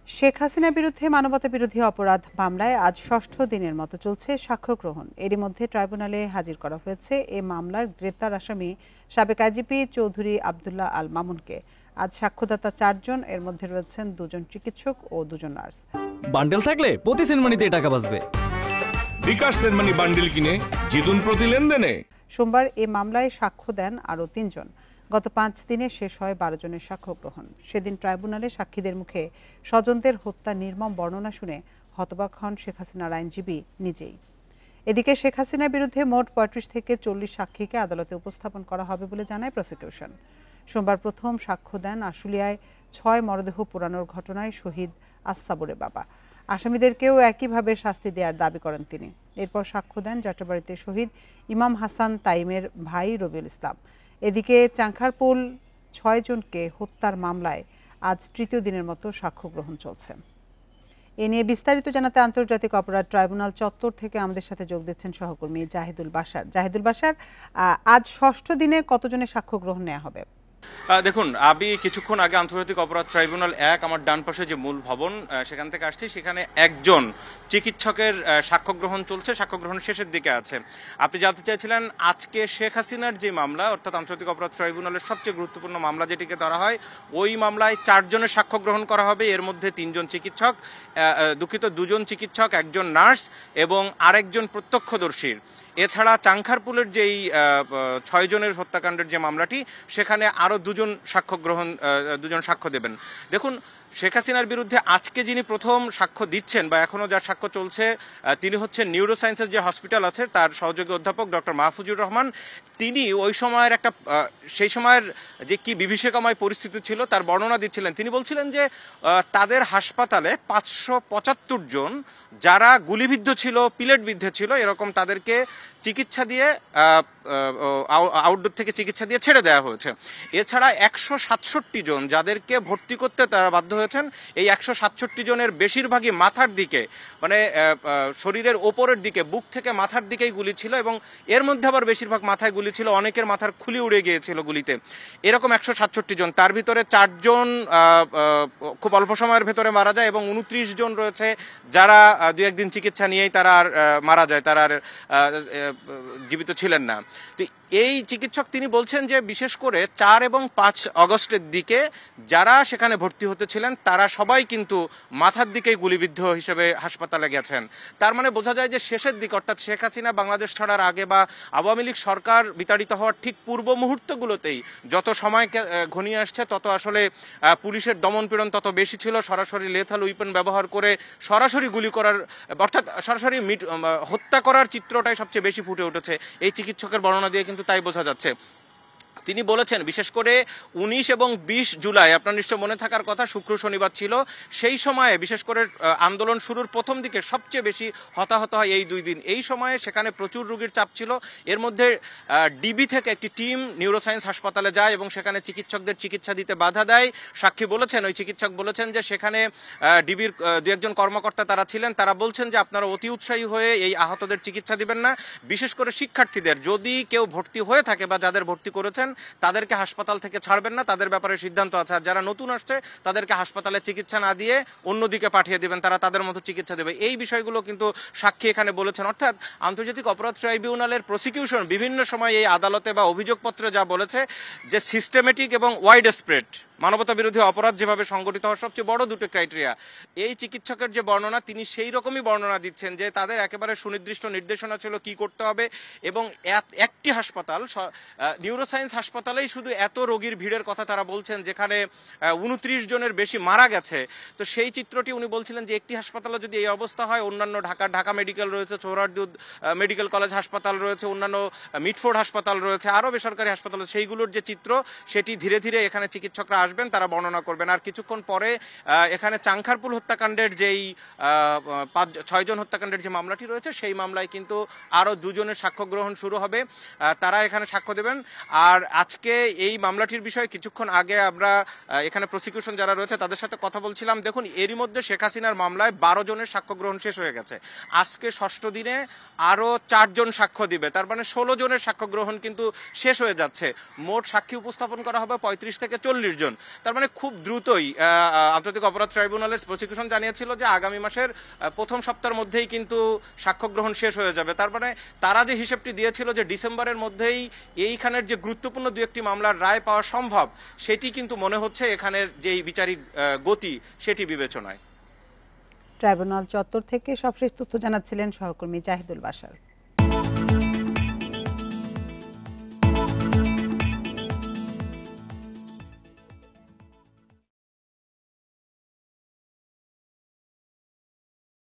শেখ হাসিনা বিরুদ্ধে মানবতা বিরোধী অপরাধ মামলায় আজ ষষ্ঠ দিনের মতো চলছে সাক্ষ্য গ্রহণ। এরই মধ্যে ট্রাইব্যুনালে হাজির করা হয়েছে এ মামলার গ্রেপ্তার আসামি সাবেক আইজিপি চৌধুরী আবদুল্লাহ আল মামুনকে। আজ সাক্ষ্যদাতা 4 জন, এর মধ্যে রয়েছেন 2 জন চিকিৎসক ও 2 জন নার্স। বান্ডেল থাকলে প্রতি সেনমানিতে টাকা বাঁচবে। বিকাশ সেনমানি বান্ডেল কিনে জিতুন প্রতি লেনদেনে। সোমবার এ মামলায় সাক্ষ্য দেন আরও 3 জন। গত 5 দিনে শেষ হয় 12 জনের সাক্ষ্য গ্রহণ। সেদিন ট্রাইব্যুনালে সাক্ষীদের মুখে স্বজনদের হত্যা নির্মম বর্ণনা শুনে হতবাক হন শেখ হাসিনার আইনজীবী নিজেই। এদিকে শেখ হাসিনার বিরুদ্ধে মোট 35 থেকে 40 সাক্ষীকে আদালতে উপস্থাপন করা হবে বলে জানায় প্রসিকিউশন। সোমবার প্রথম সাক্ষ্য দেন আশুলিয়ায় 6 মরদেহ পোড়ানোর ঘটনায় শহীদ আসাবুরের বাবা। আসামিদেরকেও একইভাবে শাস্তি দেওয়ার দাবি করেন তিনি। এরপর সাক্ষ্য দেন যাত্রাবাড়িতে শহীদ ইমাম হাসান তাইমের ভাই রবিউল ইসলাম। এদিকে চাংখারপুল 6 জনকে হত্যার মামলায় আজ তৃতীয় দিনের মতো সাক্ষ্য গ্রহণ চলছে। এ নিয়ে বিস্তারিত জানাতে আন্তর্জাতিক অপরাধ ট্রাইব্যুনাল চত্বর থেকে আমাদের সাথে যোগ দিচ্ছেন সহকর্মী জাহিদুল বাশার। আজ ষষ্ঠ দিনে কতজনের সাক্ষ্য গ্রহণ নেওয়া হবে? দেখুন, আমি কিছুক্ষণ আগে আন্তর্জাতিক অপরাধ ট্রাইব্যুনাল 1 আমার ডান পাশে যে মূল ভবন, সেখান থেকে আসছি। সেখানে একজন চিকিৎসকের সাক্ষ্য গ্রহণ চলছে, সাক্ষ্য গ্রহণ শেষের দিকে আছে। আপনি জানতে চাইছিলেন আজকে শেখ হাসিনার যে মামলা, অর্থাৎ আন্তর্জাতিক অপরাধ ট্রাইব্যুনালের সবচেয়ে গুরুত্বপূর্ণ মামলা যেটিকে ধরা হয়, ওই মামলায় 4 জনের সাক্ষ্য গ্রহণ করা হবে। এর মধ্যে 3 জন চিকিৎসক, 2 জন চিকিৎসক, 1 জন নার্স এবং আরেকজন প্রত্যক্ষদর্শীর। এছাড়া চাংখারপুলের যেই 6 জনের হত্যাকাণ্ডের যে মামলাটি, সেখানে আরও 2 জন সাক্ষ্য দেবেন। দেখুন, শেখ হাসিনার বিরুদ্ধে আজকে যিনি প্রথম সাক্ষ্য দিচ্ছেন বা এখনও যার সাক্ষ্য চলছে, তিনি হচ্ছেন নিউরোসায়েন্সের যে হসপিটাল আছে তার সহযোগী অধ্যাপক ডক্টর মাহফুজুর রহমান। তিনি ওই সময়ের সেই সময়ের যে কি বিভীষিকাময় পরিস্থিতি ছিল তার বর্ণনা দিচ্ছিলেন। তিনি বলছিলেন যে তাদের হাসপাতালে 575 জন যারা গুলিবিদ্ধ ছিল, পিলেটবিদ্ধ ছিল, এরকম তাদেরকে চিকিৎসা দিয়ে আউটডোর থেকে চিকিৎসা দিয়ে ছেড়ে দেওয়া হয়েছে। এছাড়া 167 জন যাদেরকে ভর্তি করতে তারা বাধ্য হয়েছেন, এই 167 জনের বেশিরভাগই মাথার দিকে, মানে শরীরের ওপরের দিকে, বুক থেকে মাথার দিকেই গুলি ছিল এবং এর মধ্যে আবার বেশিরভাগ মাথায় গুলি ছিল, অনেকের মাথার খুলি উড়ে গিয়েছিল গুলিতে। এরকম 167 জন, তার ভিতরে 4 জন খুব অল্প সময়ের ভেতরে মারা যায় এবং 29 জন রয়েছে যারা 2-1 দিন চিকিৎসা নিয়েই তারা আর মারা যায়, তারা আর জীবিত ছিলেন না। তো এই চিকিৎসক তিনি বলছেন যে বিশেষ করে 4 এবং 5 অগস্টের দিকে যারা সেখানে ভর্তি হতেছিলেন তারা সবাই কিন্তু মাথার দিকেই গুলিবিদ্ধ হিসেবে হাসপাতালে গেছেন। তার মানে বোঝা যায় যে শেষের দিকে, অর্থাৎ শেখ হাসিনা বাংলাদেশ ছাড়ার আগে বা আওয়ামী লীগ সরকার বিতাড়িত হওয়ার ঠিক পূর্ব মুহূর্তগুলোতেই যত সময় ঘনিয়ে আসছে তত আসলে পুলিশের দমনপীড়ন তত বেশি ছিল। সরাসরি লেথাল উইপন ব্যবহার করে সরাসরি গুলি করার, অর্থাৎ সরাসরি হত্যা করার চিত্রটাই সবচেয়ে বেশি ফুটে উঠেছে। এই চিকিৎসকের বর্ণনা দিয়ে কিন্তু তাই বোঝা যাচ্ছে। তিনি বলেছেন বিশেষ করে 19 এবং 20 জুলাই, আপনার নিশ্চয় মনে থাকার কথা, শুক্র শনিবার ছিল, সেই সময়ে বিশেষ করে আন্দোলন শুরুর প্রথম দিকে সবচেয়ে বেশি হতাহত হয় এই 2 দিন। এই সময়ে সেখানে প্রচুর রোগীর চাপ ছিল। এর মধ্যে ডিবি থেকে একটি টিম নিউরোসায়েন্স হাসপাতালে যায় এবং সেখানে চিকিৎসকদের চিকিৎসা দিতে বাধা দেয়। সাক্ষী বলেছেন, ওই চিকিৎসক বলেছেন যে সেখানে ডিবির 2-1 জন কর্মকর্তা তারা ছিলেন, তারা বলছেন যে আপনারা অতি উৎসাহী হয়ে এই আহতদের চিকিৎসা দিবেন না, বিশেষ করে শিক্ষার্থীদের যদি কেউ ভর্তি হয়ে থাকে বা যাদের ভর্তি করেছেন তাদেরকে হাসপাতাল থেকে ছাড়বেন না, তাদের ব্যাপারে সিদ্ধান্ত আছে। আর যারা নতুন আসছে তাদেরকে হাসপাতালে চিকিৎসা না দিয়ে অন্যদিকে পাঠিয়ে দিবেন, তারা তাদের মতো চিকিৎসা দেবে। এই বিষয়গুলো কিন্তু সাক্ষী এখানে বলেছেন। অর্থাৎ আন্তর্জাতিক অপরাধ ট্রাইব্যুনালের প্রসিকিউশন বিভিন্ন সময় এই আদালতে বা অভিযোগপত্রে যা বলেছে যে সিস্টেমেটিক এবং ওয়াইড স্প্রেড মানবতা বিরোধী অপরাধ যেভাবে সংগঠিত হওয়ার সবচেয়ে বড় 2টি ক্রাইটেরিয়া, এই চিকিৎসকের যে বর্ণনা তিনি সেই রকমই বর্ণনা দিচ্ছেন যে তাদের একেবারে সুনির্দিষ্ট নির্দেশনা ছিল কি করতে হবে এবং একটি হাসপাতাল, নিউরোসায়েন্স হাসপাতালেই শুধু এত রোগীর ভিড়ের কথা তারা বলছেন, যেখানে 29 জনের বেশি মারা গেছে। তো সেই চিত্রটি উনি বলছিলেন যে একটি হাসপাতালে যদি এই অবস্থা হয়, অন্যান্য ঢাকা মেডিকেল রয়েছে, সোহরাওয়ার্দী মেডিকেল কলেজ হাসপাতাল রয়েছে, অন্যান্য মিটফোর্ড হাসপাতাল রয়েছে, আরও বেসরকারি হাসপাতাল, সেইগুলোর যে চিত্র সেটি ধীরে ধীরে এখানে চিকিৎসকরা আসবেন, তারা বর্ণনা করবেন। আর কিছুক্ষণ পরে এখানে চাংখারপুল হত্যাকাণ্ডের যেই 6 জন হত্যাকাণ্ডের যে মামলাটি রয়েছে সেই মামলায় কিন্তু আরও 2 জনের সাক্ষ্য গ্রহণ শুরু হবে, তারা এখানে সাক্ষ্য দেবেন। আর আজকে এই মামলাটির বিষয়ে কিছুক্ষণ আগে আমরা এখানে প্রসিকিউশন যারা রয়েছে তাদের সাথে কথা বলছিলাম। দেখুন, এরই মধ্যে শেখ হাসিনার মামলায় 12 জনের সাক্ষ্য গ্রহণ শেষ হয়ে গেছে। আজকে ষষ্ঠ দিনে আরও 4 জন সাক্ষ্য দিবে, তার মানে 16 জনের সাক্ষ্য গ্রহণ কিন্তু শেষ হয়ে যাচ্ছে। মোট সাক্ষী উপস্থাপন করা হবে 35 থেকে 40 জন। তার মানে খুব দ্রুতই আন্তর্জাতিক অপরাধ ট্রাইব্যুনালের প্রসিকিউশন জানিয়েছিল যে আগামী মাসের প্রথম সপ্তাহের মধ্যেই কিন্তু সাক্ষ্য গ্রহণ শেষ হয়ে যাবে। তার মানে তারা যে হিসেবটি দিয়েছিল যে ডিসেম্বরের মধ্যেই এইখানের যে গুরুত্বপূর্ণ দু একটি মামলার রায় পাওয়া সম্ভব, সেটি কিন্তু মনে হচ্ছে এখানের যেই বিচারিক গতি সেটি বিবেচনায়। ট্রাইব্যুনাল চত্বর থেকে সবশেষ তথ্য জানাচ্ছিলেন সহকর্মী জাহিদুল বাশার।